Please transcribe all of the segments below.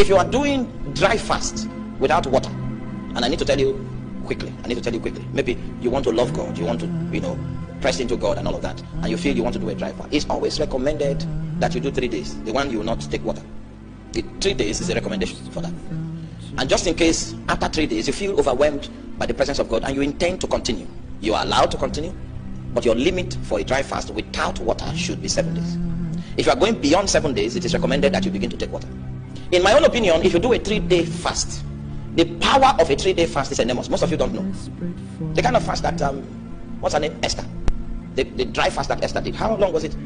If you are doing dry fast without water, and I need to tell you quickly, maybe you want to love God, you want to, press into God and all of that, and you feel you want to do a dry fast, it's always recommended that you do 3 days, the one you will not take water. The 3 days is a recommendation for that. And just in case after 3 days you feel overwhelmed by the presence of God and you intend to continue, you are allowed to continue, but your limit for a dry fast without water should be 7 days. If you are going beyond 7 days, it is recommended that you begin to take water. In my own opinion, if you do a 3-day fast, the power of a 3-day fast is enormous. Most of you don't know the kind of fast that what's her name, Esther, the dry fast that Esther did. How long was it?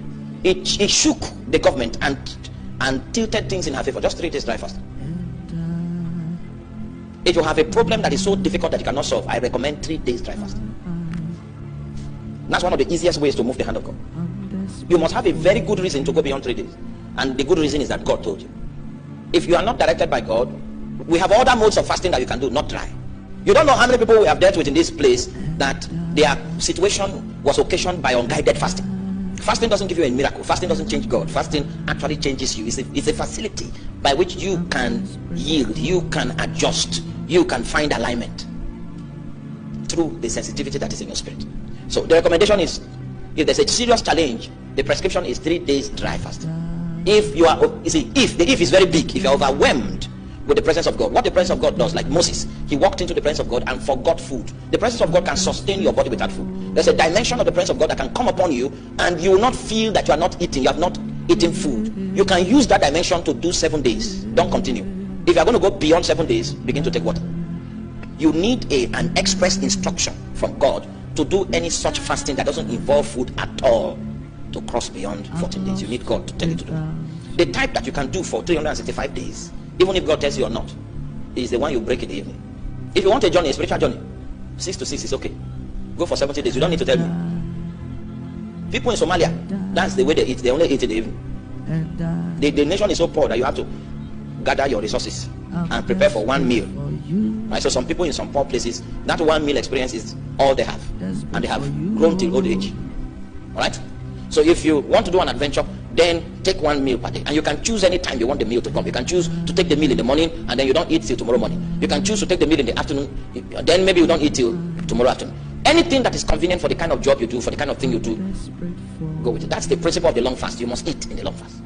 It shook the government and tilted things in her favor. Just 3 days dry fast. If you have a problem that is so difficult that you cannot solve, I recommend 3 days dry fast. That's one of the easiest ways to move the hand of God. You must have a very good reason to go beyond 3 days, and the good reason is that God told you. If you are not directed by God, we have other modes of fasting that you can do, not dry. You don't know how many people we have dealt with in this place that their situation was occasioned by unguided fasting. Fasting doesn't give you a miracle. Fasting doesn't change God. Fasting actually changes you. It's a facility by which you can yield, you can adjust, you can find alignment through the sensitivity that is in your spirit. So the recommendation is, if there's a serious challenge, the prescription is 3 days dry fast. If you are, you see, if the if is very big, if you're overwhelmed with the presence of God, what the presence of God does, like Moses, he walked into the presence of God and forgot food. The presence of God can sustain your body without food. There's a dimension of the presence of God that can come upon you and you will not feel that you are not eating, you have not eaten food. You can use that dimension to do 7 days. Don't continue. If you are going to go beyond 7 days, begin to take water. You need an express instruction from God to do any such fasting that doesn't involve food at all, to cross beyond 14 days. You need God to tell you to do it. The type that you can do for 365 days, even if God tells you or not, is the one you break in the evening. If you want a journey, a spiritual journey, 6 to 6 is okay. Go for 70 days. You don't need to tell me. People in Somalia, that's the way they eat. They only eat in the evening. The nation is so poor that you have to gather your resources and prepare for one meal. Right? So some people in some poor places, that one meal experience is all they have, and they have grown till old age. All right. So if you want to do an adventure, then take 1 meal per day, and you can choose any time you want the meal to come. You can choose to take the meal in the morning and then you don't eat till tomorrow morning. You can choose to take the meal in the afternoon, then maybe you don't eat till tomorrow afternoon. Anything that is convenient for the kind of job you do, for the kind of thing you do, go with it. That's the principle of the long fast. You must eat in the long fast.